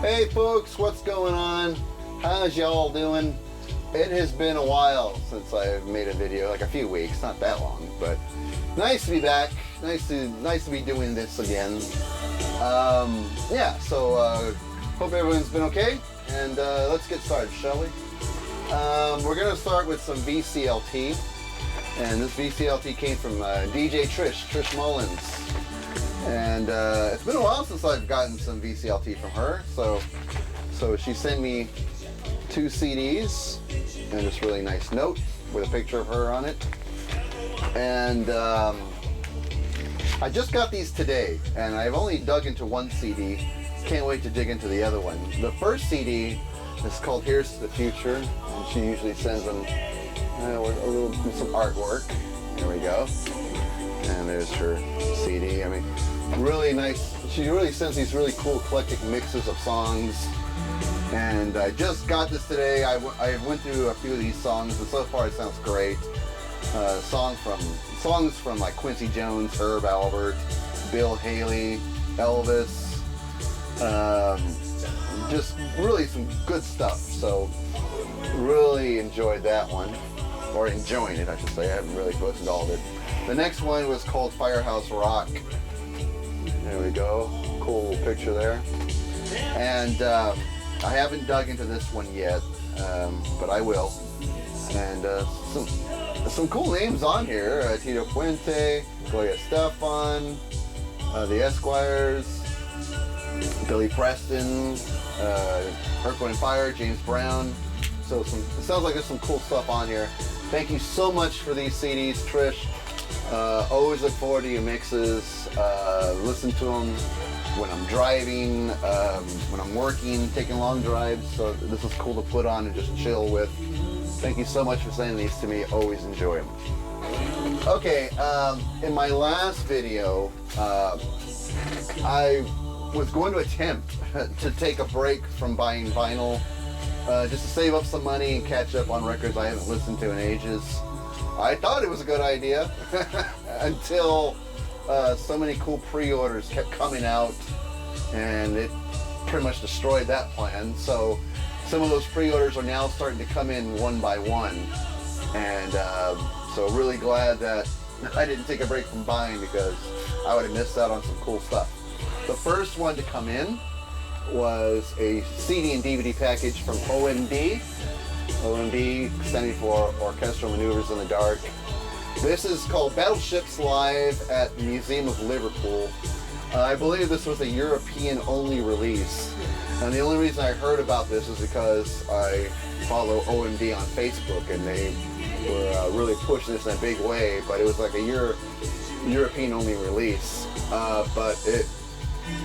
Hey folks, what's going on? How's y'all doing? It has been a while since I've made a video, like a few weeks, not that long, but nice to be back. Nice to be doing this again. Hope everyone's been okay, and let's get started, shall we? We're gonna start with some VCLT, and this VCLT came from DJ Trish Mullins. And it's been a while since I've gotten some VCLT from her, so she sent me 2 CDs and this really nice note with a picture of her on it. And I just got these today, and I've only dug into 1 CD. Can't wait to dig into the other one. The first CD is called Here's to the Future, and she usually sends them some artwork. Here we go. And there's her CD. I mean, really nice. She really sends these really cool eclectic mixes of songs. And I just got this today. I went through a few of these songs, and so far it sounds great. Songs from like Quincy Jones, Herb Alpert, Bill Haley, Elvis. Just really some good stuff. So really enjoyed that one, or enjoying it, I should say. I haven't really listened to all of it. The next one was called Firehouse Rock. There we go. Cool picture there. And I haven't dug into this one yet, but I will. And some cool names on here. Tito Puente, Gloria Estefan, the Esquires, Billy Preston, Earth, Wind & Fire, James Brown. So it sounds like there's some cool stuff on here. Thank you so much for these CDs, Trish. Always look forward to your mixes. Listen to them when I'm driving, when I'm working, taking long drives. So this is cool to put on and just chill with. Thank you so much for sending these to me. Always enjoy them. Okay, in my last video, I was going to attempt to take a break from buying vinyl, just to save up some money and catch up on records I haven't listened to in ages. I thought it was a good idea until so many cool pre-orders kept coming out, and it pretty much destroyed that plan. So some of those pre-orders are now starting to come in one by one, and so really glad that I didn't take a break from buying, because I would have missed out on some cool stuff. The first one to come in was a CD and DVD package from OMD. OMD, standing for Orchestral Maneuvers in the Dark. This is called Battleships Live at the Museum of Liverpool. I believe this was a European-only release. And the only reason I heard about this is because I follow OMD on Facebook, and they were really pushing this in a big way, but it was like a European-only release. But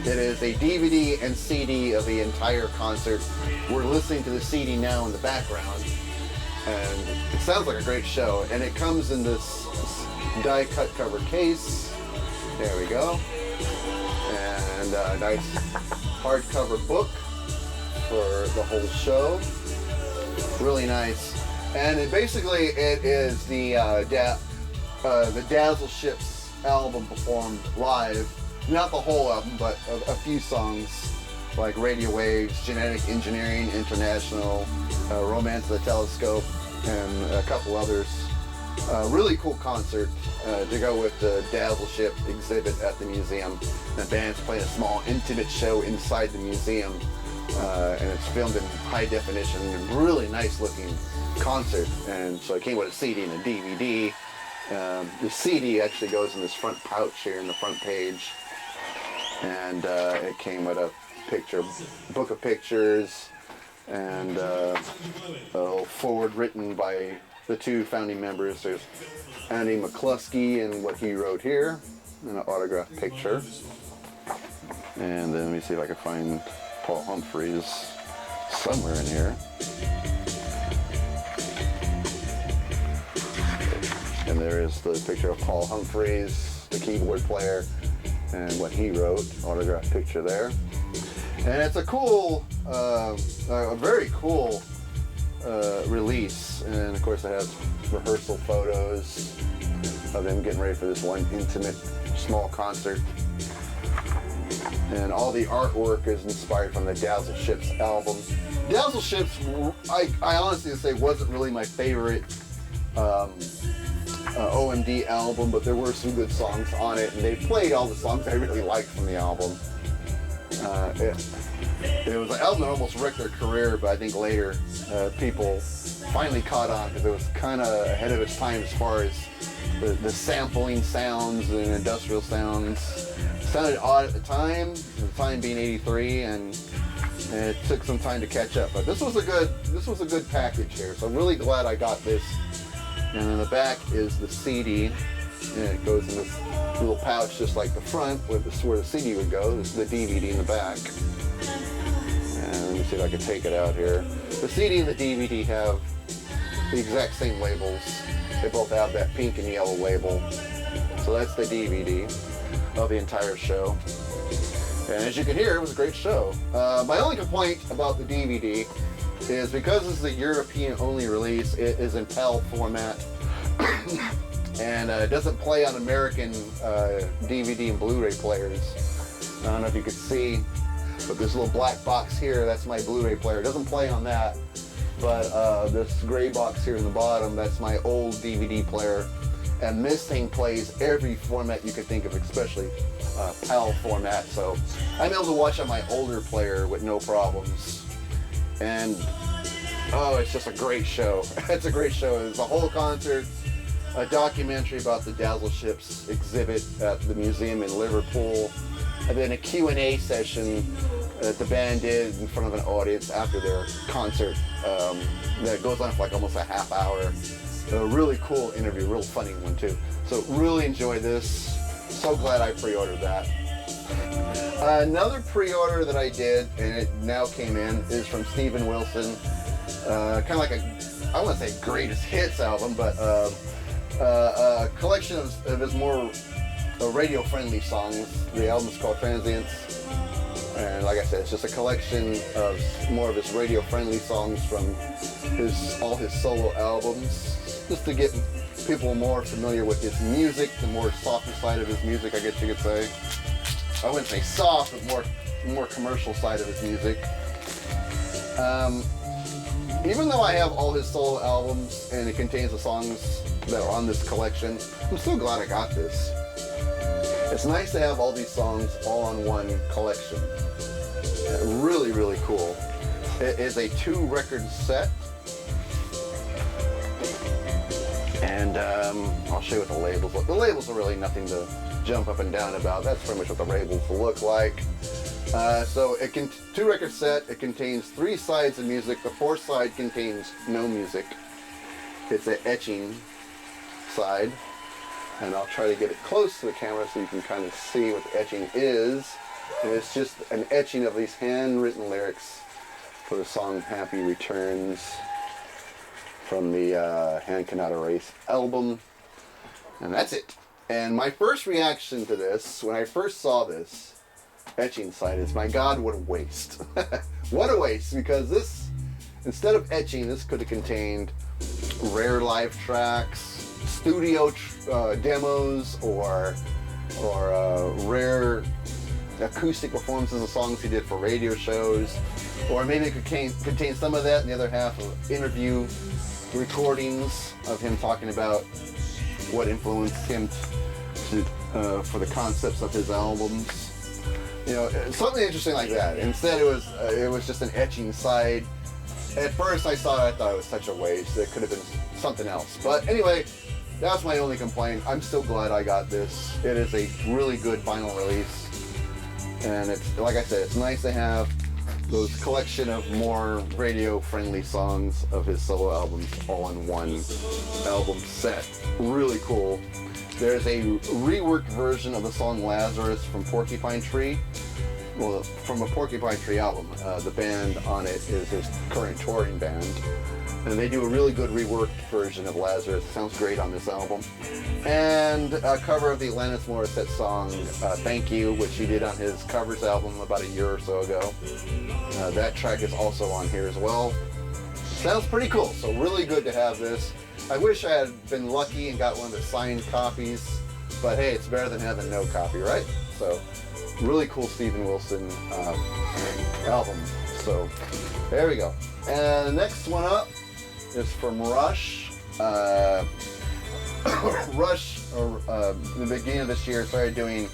it is a DVD and CD of the entire concert. We're listening to the CD now in the background, and it sounds like a great show. And it comes in this die-cut cover case. There we go. And a nice hardcover book for the whole show. Really nice. And it is the Dazzle Ships album performed live. Not the whole album, but a few songs like Radio Waves, Genetic Engineering International, Romance of the Telescope, and a couple others. Really cool concert to go with the Dazzle Ship exhibit at the museum. The band's playing a small intimate show inside the museum, and it's filmed in high definition. Really nice looking concert, and so it came with a CD and a DVD. The CD actually goes in this front pouch here in the front page. And it came with a book of pictures, and a forward written by the 2 founding members. There's Andy McCluskey and what he wrote here, and an autographed picture. And then let me see if I can find Paul Humphreys somewhere in here. And there is the picture of Paul Humphreys, the keyboard player, and what he wrote, autographed picture there. And it's a cool, a very cool release. And of course it has rehearsal photos of them getting ready for this one intimate small concert. And all the artwork is inspired from the Dazzle Ships album. Dazzle Ships, I honestly say, wasn't really my favorite OMD album, but there were some good songs on it, and they played all the songs I really liked from the album. It was an album that almost wrecked their career, but I think later people finally caught on because it was kind of ahead of its time as far as the sampling sounds and industrial sounds. It sounded odd at the time being '83, and it took some time to catch up. But this was a good package here, so I'm really glad I got this. And in the back is the CD, and it goes in this little pouch just like the front, where the CD would go. This is the DVD in the back. And let me see if I can take it out here. The CD and the DVD have the exact same labels. They both have that pink and yellow label. So that's the DVD of the entire show. And as you can hear, it was a great show. My only complaint about the DVD is because this is a European-only release, it is in PAL format, and it doesn't play on American DVD and Blu-ray players. I don't know if you could see, but this little black box here, that's my Blu-ray player. It doesn't play on that, but this gray box here in the bottom, that's my old DVD player. And this thing plays every format you could think of, especially PAL format. So I'm able to watch on my older player with no problems. And oh, it's just a great show. It's a great show. It's a whole concert, a documentary about the Dazzle Ships exhibit at the museum in Liverpool, and then a Q&A session that the band did in front of an audience after their concert that goes on for like almost a half hour. A really cool interview, real funny one too. So really enjoyed this. So glad I pre-ordered that. Another pre-order that I did, and it now came in, is from Steven Wilson. Kind of like I wouldn't say greatest hits album, but a collection of his more radio-friendly songs. The album is called Transients. And like I said, it's just a collection of more of his radio-friendly songs from all his solo albums, just to get people more familiar with his music, the more softer side of his music, I guess you could say. I wouldn't say soft, but more commercial side of his music. Even though I have all his solo albums and it contains the songs that are on this collection, I'm still glad I got this. It's nice to have all these songs all on one collection. Really, really cool. It is a 2-record set. And I'll show you what the labels look. The labels are really nothing to jump up and down about. That's pretty much what the labels will look like. So it can 2-record set. It contains 3 sides of music. The 4th side contains no music. It's an etching side, and I'll try to get it close to the camera so you can kind of see what the etching is. And it's just an etching of these handwritten lyrics for the song "Happy Returns" from the Hand Cannot Erase album, and that's it. And my first reaction to this, when I first saw this etching site, is, my God, what a waste. What a waste, because this, instead of etching, this could have contained rare live tracks, studio demos, or rare acoustic performances of songs he did for radio shows, or maybe it could contain some of that and the other half of interview recordings of him talking about what influenced him for the concepts of his albums. You know, something interesting like that. Instead, it was just an etching side. At first, I thought it was such a waste. It could have been something else. But anyway, that's my only complaint. I'm still glad I got this. It is a really good vinyl release, and it's, like I said, it's nice to have those collection of more radio-friendly songs of his solo albums all in one album set. Really cool. There's a reworked version of the song Lazarus from Porcupine Tree. Well, from a Porcupine Tree album. The band on it is his current touring band. And they do a really good reworked version of Lazarus. It sounds great on this album. And a cover of the Alanis Morissette song Thank You, which he did on his covers album about a year or so ago. That track is also on here as well. Sounds pretty cool, so really good to have this. I wish I had been lucky and got one of the signed copies, but hey, it's better than having no copy, right? So really cool Steven Wilson album. So there we go. And the next one up is from Rush. Rush, in the beginning of this year, started doing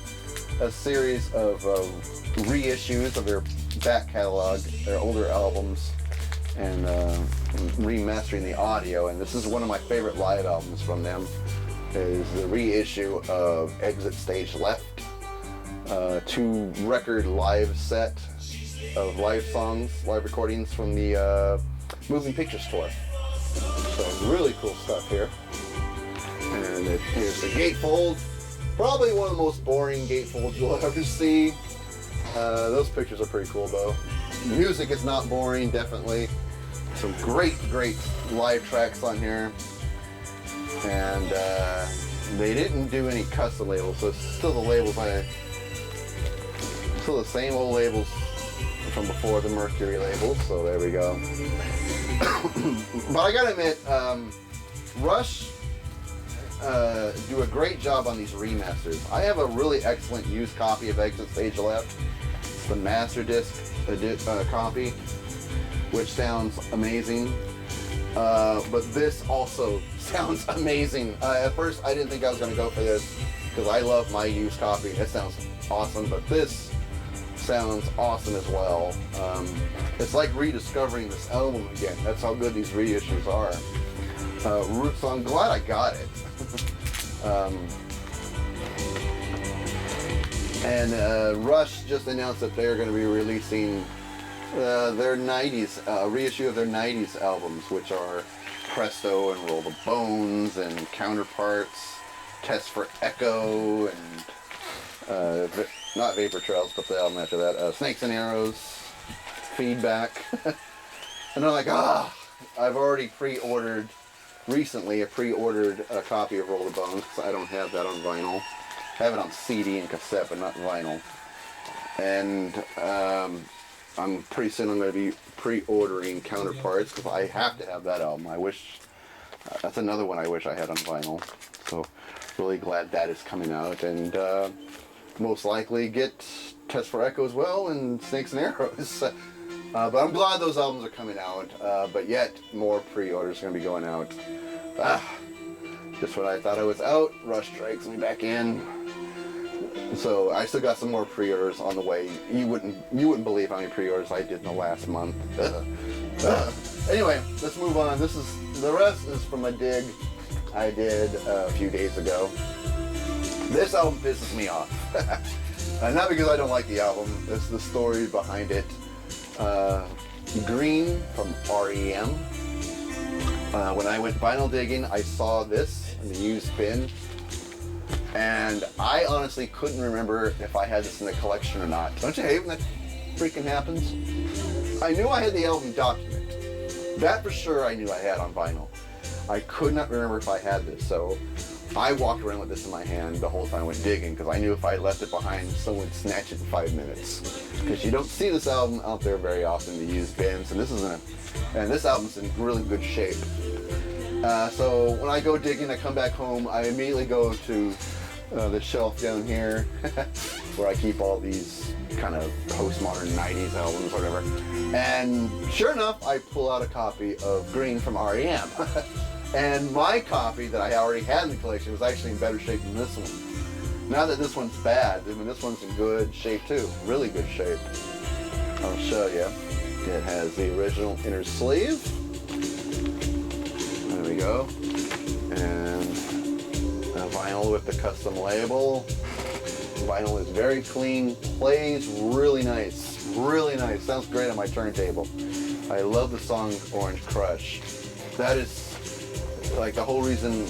a series of reissues of their back catalog, their older albums, and remastering the audio. And this is one of my favorite live albums from them. Is the reissue of Exit Stage Left, 2-record live set of live songs, live recordings from the Moving Pictures tour. So really cool stuff here. And here's the gatefold. Probably one of the most boring gatefolds you'll ever see. Those pictures are pretty cool though. Music is not boring, definitely. Some great live tracks on here. And they didn't do any custom labels, so it's still the labels still the same old labels from before, the Mercury labels, so there we go. But I gotta admit, Rush do a great job on these remasters. I have a really excellent used copy of Exit Stage Left. It's the master disc copy, which sounds amazing. But this also sounds amazing. At first, I didn't think I was going to go for this because I love my used copy. It sounds awesome, but this sounds awesome as well. It's like rediscovering this album again. That's how good these reissues are. So I'm glad I got it. And Rush just announced that they're going to be releasing their 90s, reissue of their 90s albums, which are Presto and Roll the Bones and Counterparts, Test for Echo, and not Vapor Trails, but the album after that, Snakes and Arrows, Feedback. And I'm like, I've already recently pre-ordered a copy of Roll the Bones, because I don't have that on vinyl. I have it on CD and cassette, but not vinyl. And pretty soon I'm going to be pre-ordering Counterparts, because I have to have that album. I wish, that's another one I wish I had on vinyl. So really glad that is coming out, and most likely get Test for Echo as well, and Snakes and Arrows. But I'm glad those albums are coming out, but yet more pre-orders are going to be going out. Just when I thought I was out, Rush strikes me back in. So I still got some more pre-orders on the way. You wouldn't believe how many pre-orders I did in the last month. Anyway, let's move on. The rest is from a dig I did a few days ago. This album pisses me off. Not because I don't like the album, it's the story behind it. Green from REM. When I went vinyl digging, I saw this in the used bin, and I honestly couldn't remember if I had this in the collection or not. Don't you hate when that freaking happens? I knew I had the album document. That for sure I knew I had on vinyl. I could not remember if I had this, so I walked around with this in my hand the whole time I went digging, because I knew if I left it behind, someone would snatch it in 5 minutes. Because you don't see this album out there very often in the used bins, and this album's in really good shape. So when I go digging, I come back home, I immediately go to the shelf down here where I keep all these kind of postmodern 90s albums or whatever. And sure enough, I pull out a copy of Green from REM. And my copy that I already had in the collection was actually in better shape than this one. Not that this one's bad, I mean this one's in good shape too, really good shape. I'll show you. It has the original inner sleeve. There we go. And a vinyl with the custom label. The vinyl is very clean, plays really nice, really nice. Sounds great on my turntable. I love the song Orange Crush. That is like the whole reason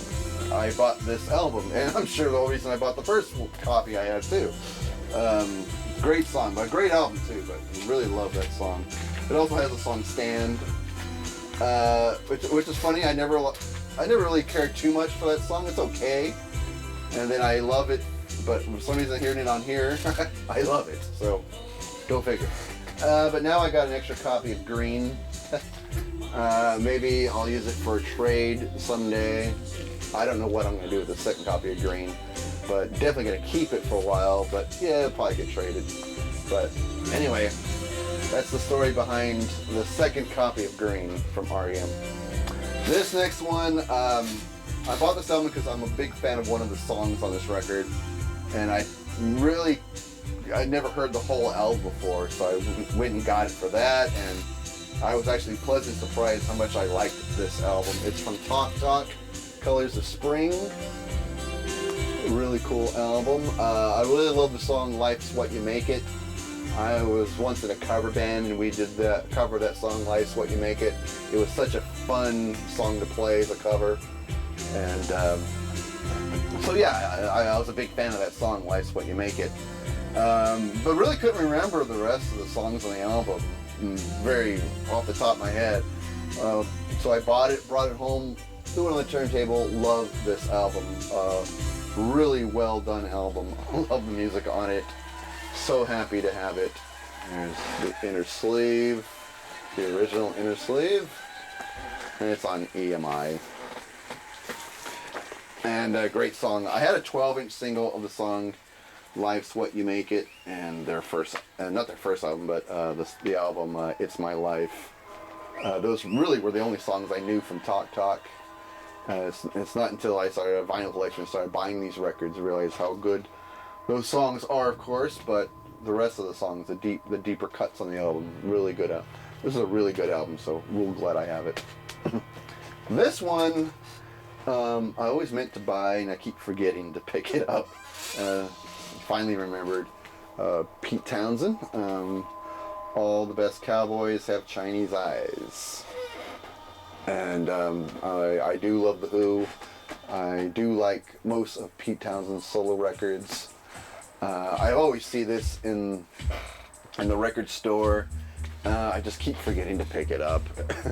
I bought this album, and I'm sure the whole reason I bought the first copy I had too. Great song, but great album too, but I really love that song. It also has the song Stand, which is funny. I never really cared too much for that song. It's okay, and then I love it, but for some reason hearing it on here, I love it, so go figure. But now I got an extra copy of Green. Maybe I'll use it for a trade someday. I don't know what I'm going to do with the second copy of Green. but definitely gonna keep it for a while. But yeah, it'll probably get traded. But anyway, that's the story behind the second copy of Green from REM. This next one, I bought this album because I'm a big fan of one of the songs on this record, and I'd never heard the whole album before, so I went and got it for that, and I was actually pleasantly surprised how much I liked this album. It's from Talk Talk, Colors of Spring. Really cool album. I really love the song Life's What You Make It. I was once in a cover band and we did the cover of that song, Life's What You Make It. It was such a fun song to play as a cover. And so yeah, I was a big fan of that song, Life's What You Make It. But really couldn't remember the rest of the songs on the album, very off the top of my head. So I bought it, brought it home, threw it on the turntable, loved this album. Really well done album. Love the music on it. So happy to have it. There's the inner sleeve, the original inner sleeve, and it's on EMI. And a great song. I had a 12-inch single of the song Life's What You Make It, and their first, not their first album, but the album It's My Life. Those really were the only songs I knew from Talk Talk. It's not until I started a vinyl collection and started buying these records I realized how good those songs are, of course, but the rest of the songs, the deeper cuts on the album, really good. This is a really good album, so real glad I have it. This one, I always meant to buy, and I keep forgetting to pick it up. Finally remembered. Pete Townsend. All the best cowboys have Chinese eyes. And I do love The Who. I do like most of Pete Townsend's solo records. I always see this in the record store. I just keep forgetting to pick it up.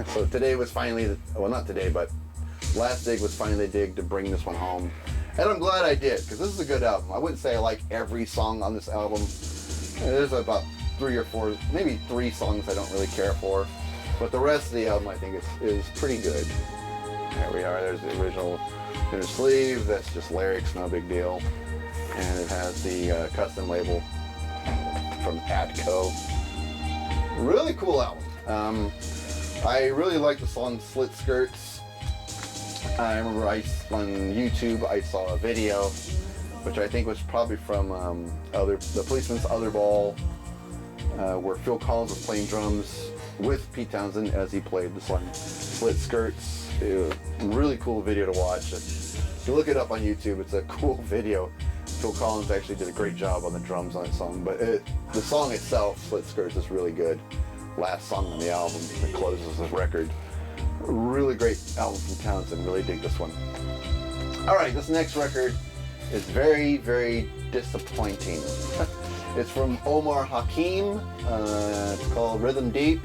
So today was finally, well, not today, but last dig was finally the dig to bring this one home. And I'm glad I did, because this is a good album. I wouldn't say I like every song on this album. There's about 3 or 4, maybe 3 songs I don't really care for. But the rest of the album I think is pretty good. There we are, there's the original inner sleeve. That's just lyrics, no big deal. And it has the custom label from Atco. Really cool album. I really like the song Slit Skirts. I remember on YouTube I saw a video, which I think was probably from the Policeman's Other Ball, where Phil Collins was playing drums with Pete Townsend as he played the song Slit Skirts. It was a really cool video to watch. If you look it up on YouTube, it's a cool video. Phil Collins actually did a great job on the drums on the song, but the song itself, Slit Skirts, is really good. Last song on the album that closes the record. Really great album from Townsend. Really dig this one. Alright, this next record is very, very disappointing. It's from Omar Hakim. It's called Rhythm Deep.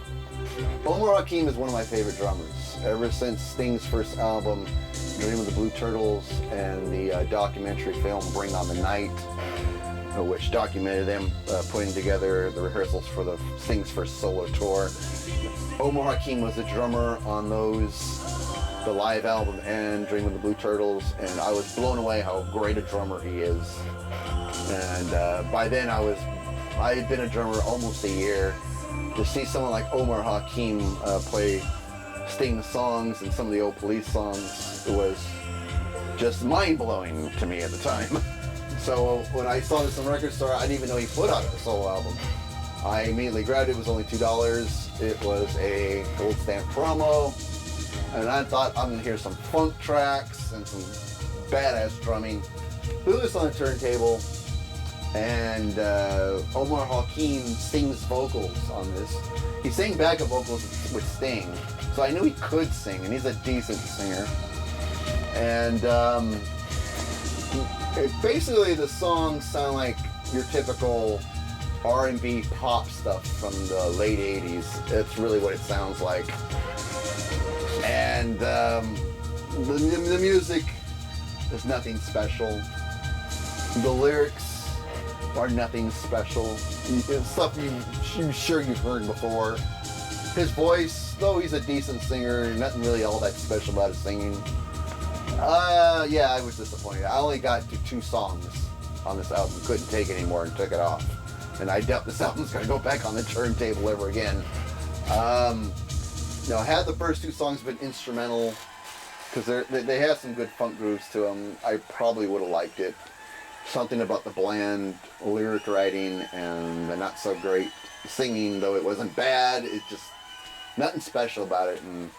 Omar Hakim is one of my favorite drummers. Ever since Sting's first album, Dream of the Blue Turtles, and the documentary film Bring on the Night, which documented them putting together the rehearsals for the Sting's first solo tour. Omar Hakim was the drummer on the live album and Dream of the Blue Turtles, and I was blown away how great a drummer he is. And by then I had been a drummer almost a year. To see someone like Omar Hakim play Sting songs and some of the old Police songs, it was just mind-blowing to me at the time. So when I saw this in the record store, I didn't even know he put out a solo album. I immediately grabbed it. It was only $2. It was a gold stamp promo, and I thought I'm gonna hear some funk tracks and some badass drumming. Threw this on the turntable, and Omar Hakim sings vocals on this. He sang backup vocals with Sting, so I knew he could sing, and he's a decent singer. And basically the songs sound like your typical R&B pop stuff from the late 80s. That's really what it sounds like. And the music is nothing special. The lyrics are nothing special. It's stuff I'm sure you've heard before. His voice, though he's a decent singer, nothing really all that special about his singing. Yeah, I was disappointed. I only got to 2 songs. on this album couldn't take it anymore and took it off. And I doubt this album's going to go back on the turntable ever again. Now, had the first two songs been instrumental, because they have some good funk grooves to them, I probably would have liked it. Something about the bland lyric writing and the not so great singing, though it wasn't bad, it's just nothing special about it. And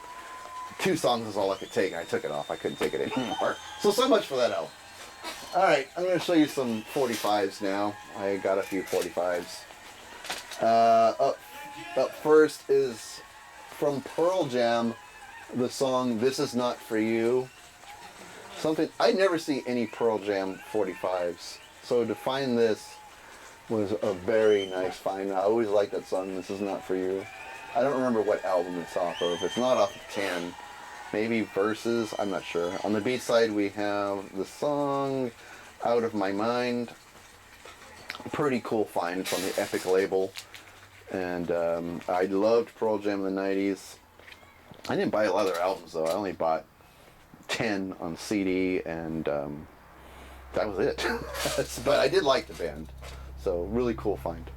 2 songs is all I could take, and I took it off. I couldn't take it anymore. So much for that album. Alright, I'm going to show you some 45s now. I got a few 45s. Up first is from Pearl Jam, the song This Is Not For You. I never see any Pearl Jam 45s, so to find this was a very nice find. I always liked that song, This Is Not For You. I don't remember what album it's off of. It's not off of 10. Maybe Verses, I'm not sure. On the B-side we have the song Out of My Mind. Pretty cool find from the Epic label. And I loved Pearl Jam in the 90s. I didn't buy a lot of their albums though. I only bought 10 on CD, and that was it. But I did like the band. So really cool find.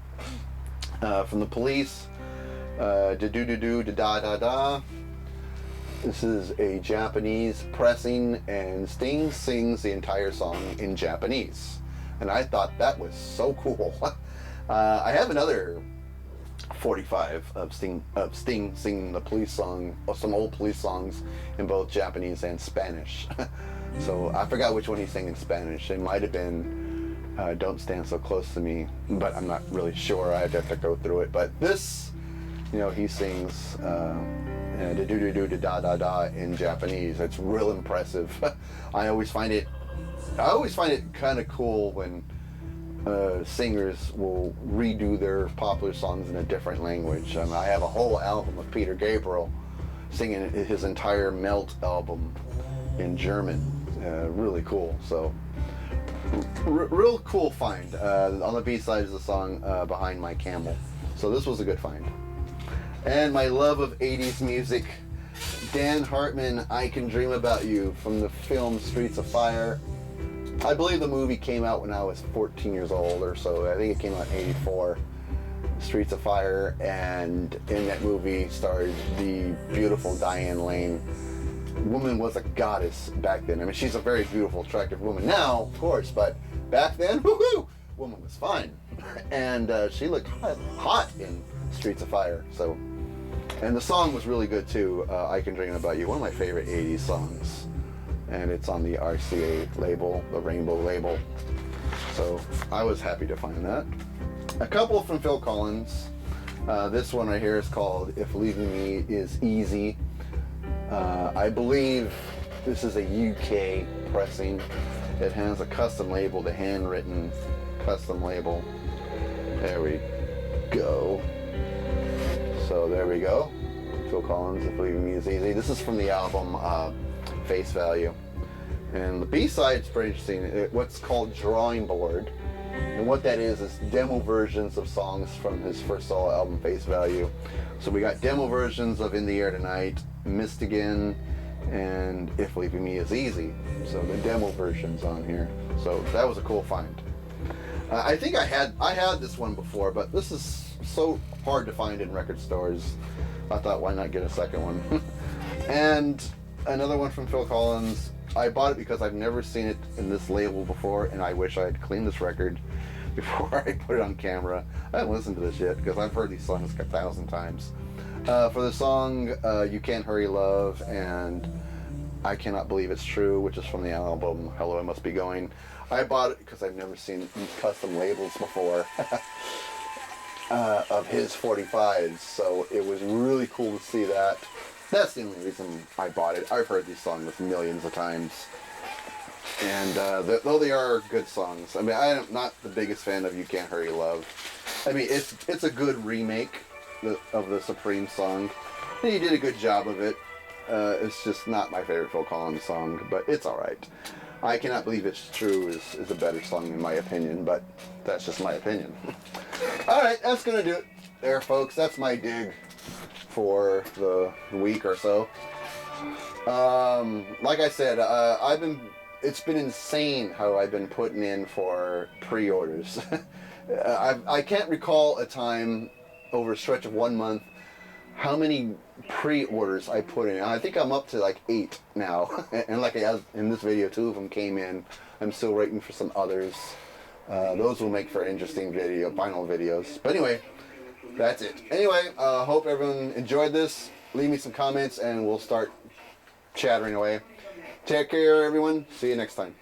From the Police, Da-Do-Do-Do-Da-Da-Da-Da. This is a Japanese pressing, and Sting sings the entire song in Japanese. And I thought that was so cool. I have another 45 of Sting singing the Police song, or some old Police songs in both Japanese and Spanish. So I forgot which one he sang in Spanish. It might have been Don't Stand So Close to Me, but I'm not really sure. I'd have to go through it. But this, he sings da-do-do-do-da-da-da in Japanese. It's real impressive. I always find it kind of cool when singers will redo their popular songs in a different language. I have a whole album of Peter Gabriel singing his entire Melt album in German. Really cool. So, real cool find. On the B-side is the song Behind My Camel. So this was a good find. And my love of 80s music, Dan Hartman, I Can Dream About You, from the film Streets of Fire. I believe the movie came out when I was 14 years old or so. I think it came out in 84, Streets of Fire, and in that movie starred the beautiful Diane Lane. Woman was a goddess back then. I mean, she's a very beautiful, attractive woman now, of course, but back then, woohoo, woman was fine. And she looked hot in Streets of Fire. So, and the song was really good too, I Can Dream About You, one of my favorite 80s songs. And it's on the RCA label, the Rainbow label. So I was happy to find that. A couple from Phil Collins. This one right here is called If Leaving Me Is Easy. I believe this is a UK pressing. It has a custom label, the handwritten custom label. There we go. So there we go. Phil Collins, If Leaving Me Is Easy. This is from the album Face Value. And the B-side's pretty interesting. What's called Drawing Board. And what that is demo versions of songs from his first solo album, Face Value. So we got demo versions of In the Air Tonight, Missed Again, and If Leaving Me Is Easy. So the demo versions on here. So that was a cool find. I think I had this one before, but this is so hard to find in record stores. I thought, why not get a second one? And another one from Phil Collins. I bought it because I've never seen it in this label before, and I wish I had cleaned this record before I put it on camera. I haven't listened to this yet because I've heard these songs 1,000 times. For the song You Can't Hurry Love and I Cannot Believe It's True, which is from the album Hello I Must Be Going. I bought it because I've never seen these custom labels before of his 45s, so it was really cool to see that. That's the only reason I bought it. I've heard these songs millions of times. And though they are good songs, I mean, I'm not the biggest fan of You Can't Hurry Love. I mean, it's a good remake of the Supreme song. And he did a good job of it. It's just not my favorite Phil Collins song, but it's alright. I Cannot Believe It's True is a better song in my opinion, but that's just my opinion. Alright, that's going to do it there, folks. That's my dig for the week or so. Like I said, I've been it's been insane how I've been putting in for pre-orders. I can't recall a time over a stretch of 1 month how many pre-orders I put in. I think I'm up to like 8 now. And like in this video, 2 of them came in. I'm still waiting for some others. Those will make for interesting vinyl videos. But anyway, that's it. Anyway, hope everyone enjoyed this. Leave me some comments and we'll start chattering away. Take care, everyone. See you next time.